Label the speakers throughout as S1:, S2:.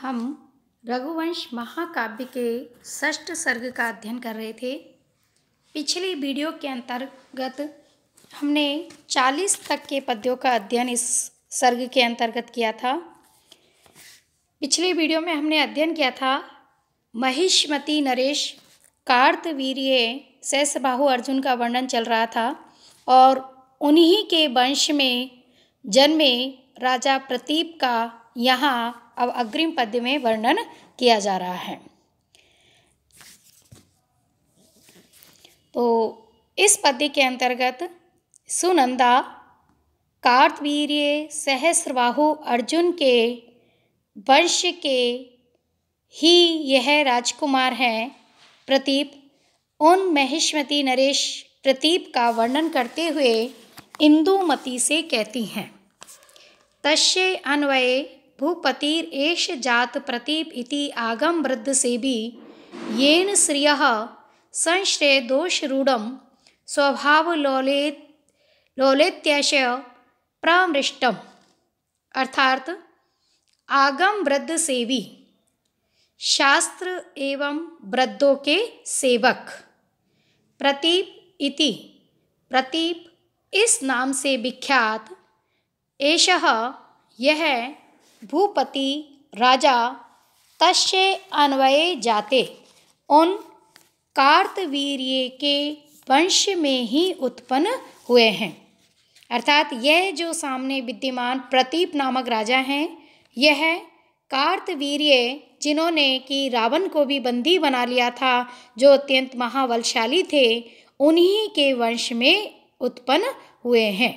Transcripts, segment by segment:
S1: हम रघुवंश महाकाव्य के षष्ठ सर्ग का अध्ययन कर रहे थे। पिछली वीडियो के अंतर्गत हमने 40 तक के पद्यों का अध्ययन इस सर्ग के अंतर्गत किया था। पिछली वीडियो में हमने अध्ययन किया था महिष्मती नरेश कार्तवीर्य शेषबाहु अर्जुन का वर्णन चल रहा था और उन्हीं के वंश में जन्मे राजा प्रतीप का यहाँ अब अग्रिम पद्य में वर्णन किया जा रहा है। तो इस पद्य के अंतर्गत सुनंदा कार्तवीर्य सहस्रबाहु अर्जुन के वंश के ही यह राजकुमार हैं प्रतीप। उन महिष्मती नरेश प्रतीप का वर्णन करते हुए इंदुमती से कहती हैं, तस्य अन्वये भूपतिर एष जात प्रतीप इति आगम वृद्ध सेवी येन श्रियः संश्रय दोष रूढ़म स्वभाव लोलेत्यस्य प्रमृष्टम। अर्थात आगम वृद्ध सेवी, शास्त्र एवं वृद्धों के सेवक, प्रतीप इति प्रतीप इस नाम से विख्यात, एषः यह भूपति राजा, तस्य अन्वये जाते उन कार्तवीर्य के वंश में ही उत्पन्न हुए हैं। अर्थात यह जो सामने विद्यमान प्रतीप नामक राजा हैं, यह कार्तवीर्य जिन्होंने कि रावण को भी बंदी बना लिया था, जो अत्यंत महाबलशाली थे, उन्हीं के वंश में उत्पन्न हुए हैं।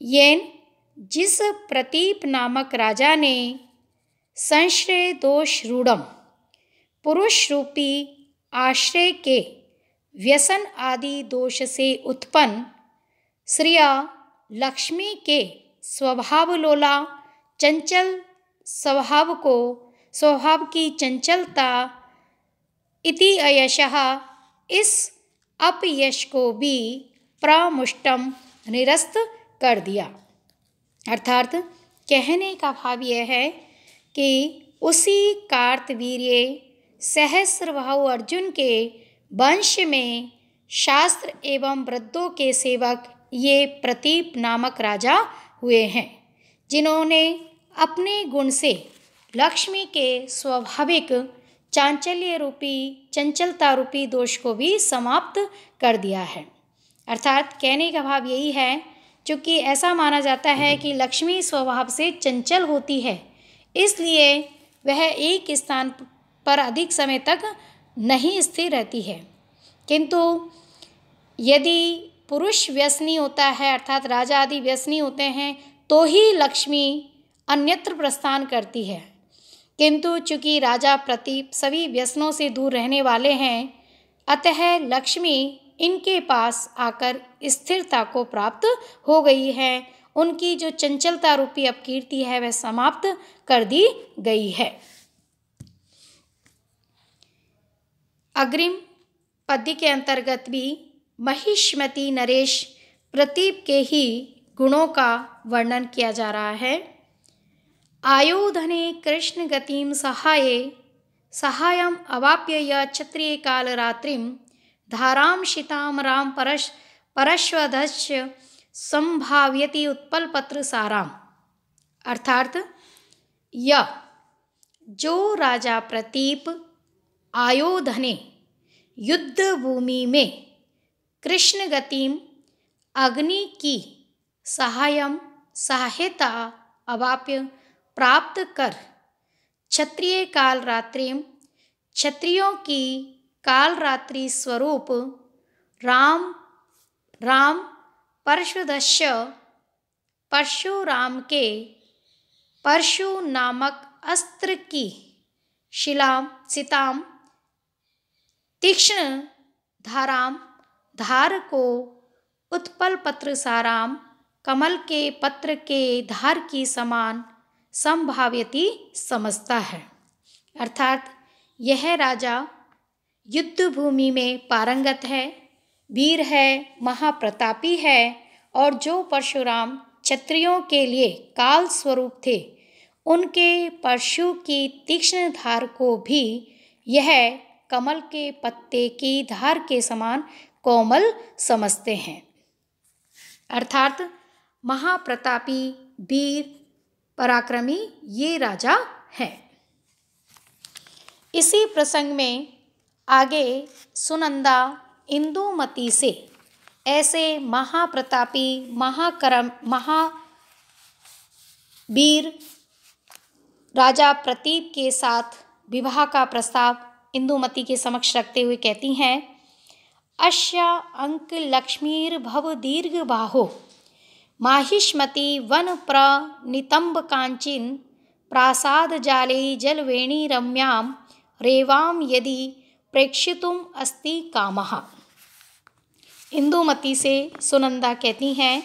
S1: येन जिस प्रतीप नामक राजा ने संश्रय दोष रूढ़म पुरुष रूपी आश्रय के व्यसन आदि दोष से उत्पन्न श्रिय लक्ष्मी के स्वभावलोला चंचल स्वभाव की चंचलता इति अयशः इस अपयश को भी प्रमुष्टम निरस्त कर दिया। अर्थात कहने का भाव यह है कि उसी कार्तवीर्य सहस्रबाहु अर्जुन के वंश में शास्त्र एवं वृद्धों के सेवक ये प्रतीप नामक राजा हुए हैं, जिन्होंने अपने गुण से लक्ष्मी के स्वाभाविक चांचल्य रूपी चंचलता रूपी दोष को भी समाप्त कर दिया है। अर्थात कहने का भाव यही है, चूँकि ऐसा माना जाता है कि लक्ष्मी स्वभाव से चंचल होती है, इसलिए वह एक स्थान पर अधिक समय तक नहीं स्थिर रहती है। किंतु यदि पुरुष व्यसनी होता है, अर्थात राजा आदि व्यसनी होते हैं, तो ही लक्ष्मी अन्यत्र प्रस्थान करती है। किंतु चूँकि राजा प्रतीप सभी व्यसनों से दूर रहने वाले हैं, अतः लक्ष्मी इनके पास आकर स्थिरता को प्राप्त हो गई है। उनकी जो चंचलता रूपी अपकीर्ति है वह समाप्त कर दी गई है। अग्रिम पद्य के अंतर्गत भी महिष्मती नरेश प्रतीप के ही गुणों का वर्णन किया जा रहा है। आयोधने कृष्ण गतिम सहायम अवाप्य य क्षत्रिय काल रात्रिम धाराम शिताम राम परश्वधस्य संभाव्यति उत्पलपत्र साराम। अर्थात यह जो राजा प्रतीप आयोधने युद्ध भूमि में कृष्ण गतिम अग्नि की सहायता अवाप्य प्राप्त कर क्षत्रिय काल रात्रिम क्षत्रियों की काल रात्रि स्वरूप राम परशुदस्य परशुराम के परशु नामक अस्त्र की सीताम तीक्ष्ण धार को उत्पल पत्र साराम कमल के पत्र के धार की समान संभाव्यति समझता है। अर्थात यह राजा युद्ध भूमि में पारंगत है, वीर है, महाप्रतापी है और जो परशुराम क्षत्रियों के लिए काल स्वरूप थे, उनके परशु की तीक्ष्ण धार को भी यह कमल के पत्ते की धार के समान कोमल समझते हैं। अर्थात महाप्रतापी, वीर, पराक्रमी ये राजा हैं। इसी प्रसंग में आगे सुनंदा इंदुमती से ऐसे महाप्रतापी, महावीर राजा प्रतीप के साथ विवाह का प्रस्ताव इंदुमती के समक्ष रखते हुए कहती हैं, अश्या अंक लक्ष्मीर भव दीर्घ बाहो माहिष्मती वन प्रणितंब कांचिन प्रासाद जाले जलवेणी रम्याम रेवाम यदि प्रेक्षितुम अस्ति कामः। इंदुमती से सुनंदा कहती हैं,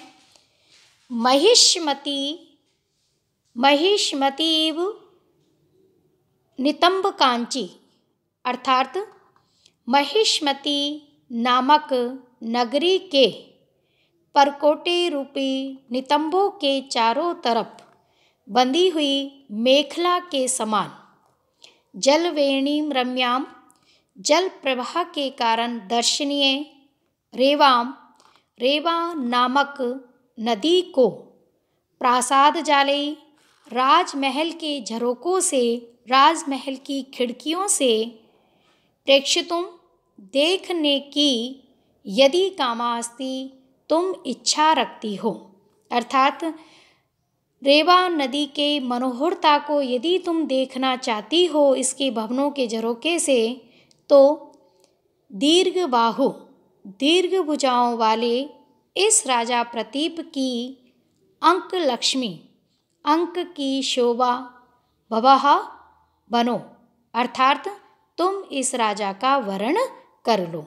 S1: महिष्मतीव नितंब कांची, अर्थात महिष्मती नामक नगरी के परकोटे रूपी नितंबों के चारों तरफ बंधी हुई मेखला के समान जलवेणीम रम्याम, जल प्रवाह के कारण दर्शनीय, रेवा नामक नदी को प्रासाद जाले, राजमहल के झरोकों से, राजमहल की खिड़कियों से प्रेक्षितुम देखने की यदि कामास्ति तुम इच्छा रखती हो, अर्थात रेवा नदी के मनोहरता को यदि तुम देखना चाहती हो इसके भवनों के झरोके से, तो दीर्घ बाहु, दीर्घ भुजाओं वाले इस राजा प्रतीप की अंक लक्ष्मी, अंक की शोभा भवः बनो, अर्थात तुम इस राजा का वरण कर लो।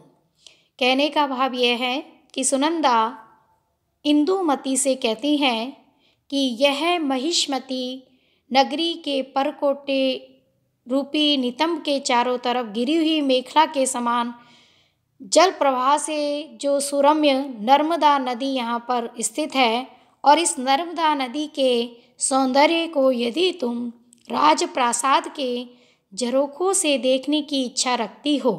S1: कहने का भाव यह है कि सुनंदा इंदुमती से कहती हैं कि यह महिष्मती नगरी के परकोटे रूपी नितंब के चारों तरफ गिरी हुई मेखला के समान जल प्रवाह से जो सुरम्य नर्मदा नदी यहाँ पर स्थित है, और इस नर्मदा नदी के सौंदर्य को यदि तुम राजप्रासाद के झरोखों से देखने की इच्छा रखती हो,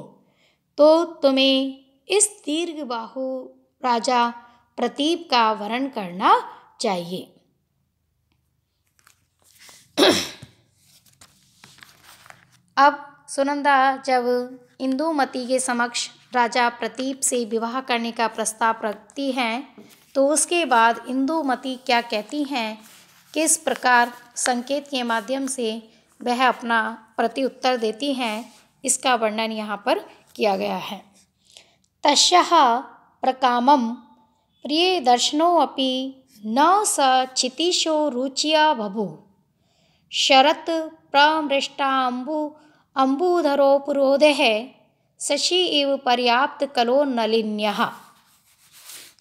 S1: तो तुम्हें इस दीर्घ बाहु राजा प्रतीप का वरण करना चाहिए। अब सुनंदा जब इंदुमती के समक्ष राजा प्रतीप से विवाह करने का प्रस्ताव रखती हैं, तो उसके बाद इंदुमती क्या कहती हैं, किस प्रकार संकेत के माध्यम से वह अपना प्रत्युत्तर देती हैं, इसका वर्णन यहाँ पर किया गया है। तस्याः प्रकामं प्रिय दर्शनोऽपि न स क्षितिशो रुचिया बभूव शरत् प्रमृष्टाम्बूधरोपरोधः शशि इव पर्याप्त कलो नलिन्यः।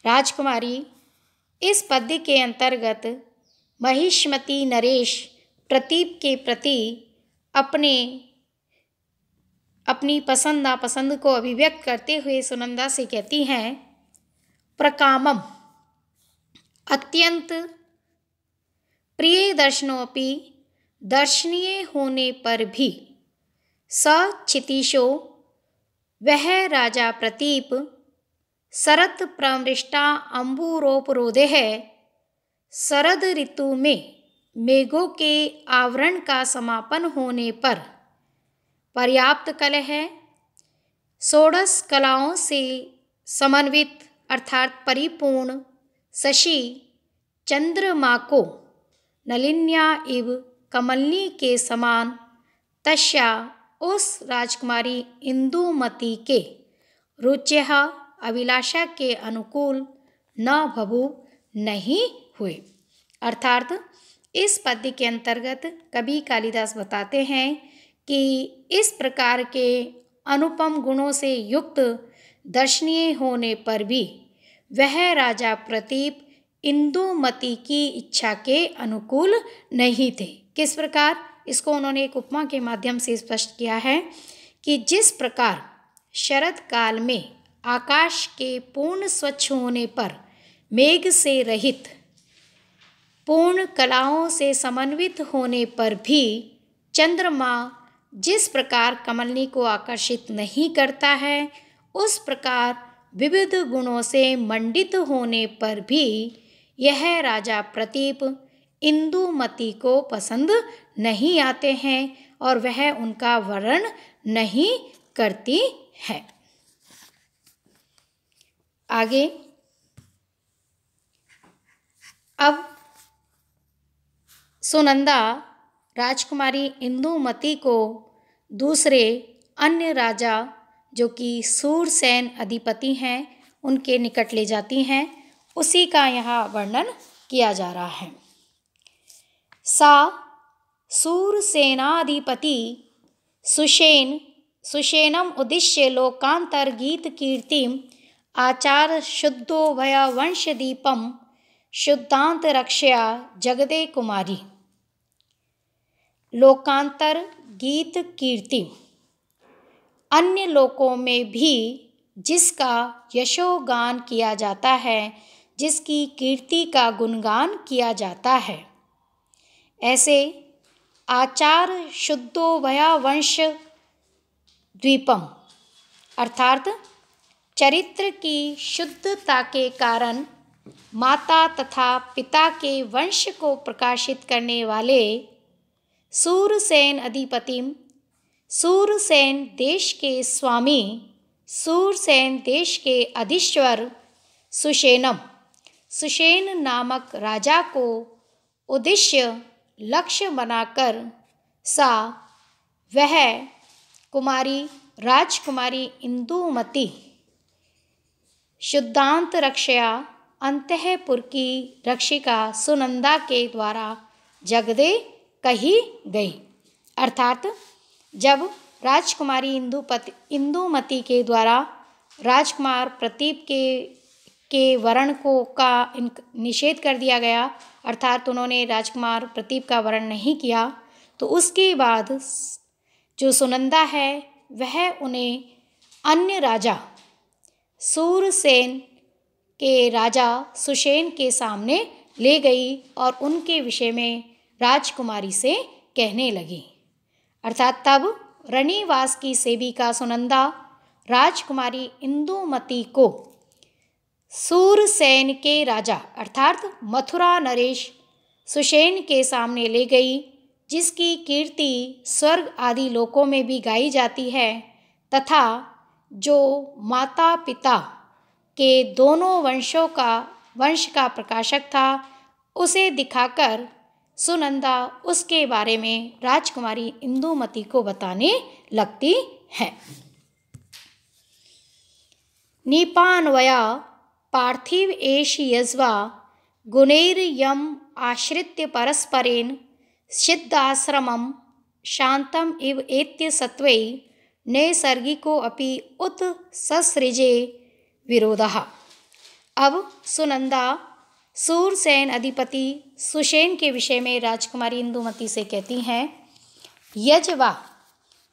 S1: राजकुमारी, इस पद्य के अंतर्गत महिष्मती नरेश प्रतीप के प्रति अपनी पसंद नापसंद को अभिव्यक्त करते हुए सुनंदा से कहती हैं, प्रकामम, अत्यंत, प्रिय दर्शनोपि, दर्शनीय होने पर भी, सक्षितिशो, वह राजा प्रतीप, शरत प्रमृष्टा अंबुरोपरोधे है, शरद ऋतु में मेघों के आवरण का समापन होने पर पर्याप्त कल है, षोडश कलाओं से समन्वित अर्थात परिपूर्ण शशि चंद्रमा को नलिन्या इव कमलनी के समान तस्या उस राजकुमारी इंदुमती के रुचयः अभिलाषा के अनुकूल न भभू नहीं हुए। अर्थात इस पद्य के अंतर्गत कवि कालिदास बताते हैं कि इस प्रकार के अनुपम गुणों से युक्त दर्शनीय होने पर भी वह राजा प्रतीप इंदुमती की इच्छा के अनुकूल नहीं थे। किस प्रकार, इसको उन्होंने एक उपमा के माध्यम से स्पष्ट किया है कि जिस प्रकार शरद काल में आकाश के पूर्ण स्वच्छ होने पर मेघ से रहित पूर्ण कलाओं से समन्वित होने पर भी चंद्रमा जिस प्रकार कमलिनी को आकर्षित नहीं करता है, उस प्रकार विविध गुणों से मंडित होने पर भी यह राजा प्रतीप इंदुमती को पसंद नहीं आते हैं और वह उनका वरण नहीं करती है। आगे अब सुनंदा राजकुमारी इंदुमती को दूसरे अन्य राजा जो कि सूरसेन अधिपति हैं उनके निकट ले जाती हैं। उसी का यहाँ वर्णन किया जा रहा है। सा सूरसेनाधिपति सुषेणम उद्दिश्य लोकांतर गीत कीर्तिम आचार शुद्धो भय वंश दीपम शुद्धांत रक्षया जगदे कुमारी। लोकांतर गीत कीर्ति, अन्य लोकों में भी जिसका यशोगान किया जाता है, जिसकी कीर्ति का गुणगान किया जाता है, ऐसे आचार शुद्धो भया वंश द्वीपम अर्थात चरित्र की शुद्धता के कारण माता तथा पिता के वंश को प्रकाशित करने वाले सूरसेन अधिपतिम, सूरसेन देश के स्वामी, सूरसेन देश के अधीश्वर सुषेणम, सुषेण नामक राजा को उद्देश्य लक्ष्य बनाकर सा वह कुमारी राजकुमारी इंदुमती शुद्धांत रक्षया अंतःपुर की रक्षिका सुनंदा के द्वारा जगदे कही गई। अर्थात जब राजकुमारी इंदुमती के द्वारा राजकुमार प्रतीप के वरण को का निषेध कर दिया गया, अर्थात उन्होंने राजकुमार प्रतीप का वरण नहीं किया, तो उसके बाद जो सुनंदा है वह उन्हें अन्य राजा सूरसेन के राजा सुषेण के सामने ले गई और उनके विषय में राजकुमारी से कहने लगी। अर्थात तब रनिवास की सेविका सुनंदा राजकुमारी इंदुमती को सूरसेन के राजा अर्थात मथुरा नरेश सुषेण के सामने ले गई, जिसकी कीर्ति स्वर्ग आदि लोकों में भी गाई जाती है तथा जो माता पिता के दोनों वंश का प्रकाशक था, उसे दिखाकर सुनंदा उसके बारे में राजकुमारी इंदुमती को बताने लगती है। नीपान्वया पार्थिव एष यज्वा गुणैर्यम आश्रित्य परस्परेण सिद्धाश्रमं शांतम इव एत्य सत्वै नैसर्गिको अपि उत ससृजे विरोधः। अब सुनंदा सूरसेन अधिपति सुषेण के विषय में राजकुमारी इंदुमती से कहती हैं, यज्वा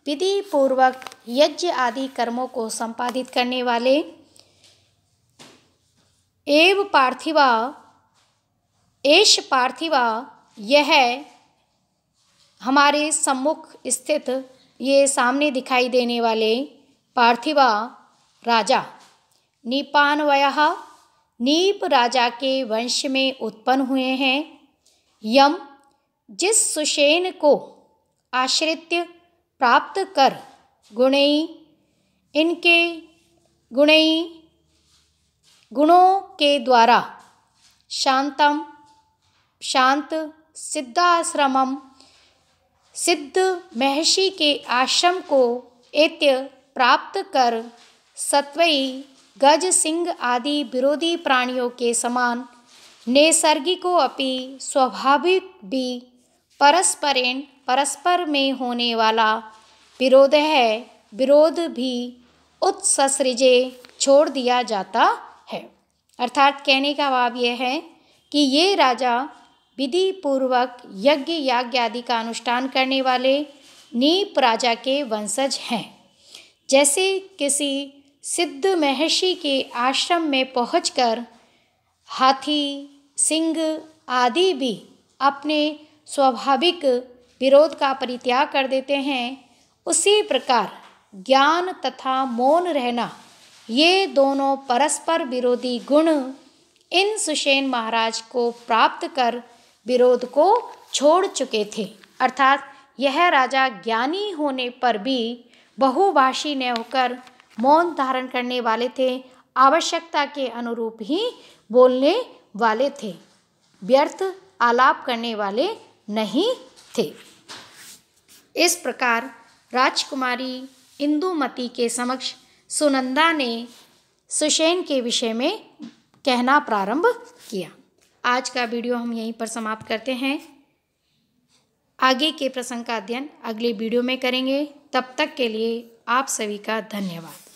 S1: विधि पूर्वक यज्ञ आदि कर्मों को संपादित करने वाले एव पार्थिवा एष पार्थिवा, यह हमारे सम्मुख स्थित ये सामने दिखाई देने वाले पार्थिवा राजा नीपान्वयः नीप राजा के वंश में उत्पन्न हुए हैं। यम जिस सुषेण को आश्रित्य प्राप्त कर इनके गुणों के द्वारा शांत सिद्धाश्रमम सिद्ध महर्षि के आश्रम को एत्य प्राप्त कर सत्वई गज सिंह आदि विरोधी प्राणियों के समान नैसर्गिको अपि स्वाभाविक भी परस्पर में होने वाला विरोध भी उत्ससृजे छोड़ दिया जाता है। अर्थात कहने का भाव यह है कि ये राजा विधि पूर्वक यज्ञ याग आदि का अनुष्ठान करने वाले नीप राजा के वंशज हैं। जैसे किसी सिद्ध महर्षि के आश्रम में पहुंचकर हाथी, सिंह आदि भी अपने स्वाभाविक विरोध का परित्याग कर देते हैं, उसी प्रकार ज्ञान तथा मौन रहना, ये दोनों परस्पर विरोधी गुण इन सुषेण महाराज को प्राप्त कर विरोध को छोड़ चुके थे। अर्थात यह राजा ज्ञानी होने पर भी बहुभाषी न होकर मौन धारण करने वाले थे, आवश्यकता के अनुरूप ही बोलने वाले थे, व्यर्थ आलाप करने वाले नहीं थे। इस प्रकार राजकुमारी इंदुमती के समक्ष सुनंदा ने सुषेण के विषय में कहना प्रारंभ किया। आज का वीडियो हम यहीं पर समाप्त करते हैं। आगे के प्रसंग का अध्ययन अगले वीडियो में करेंगे। तब तक के लिए आप सभी का धन्यवाद।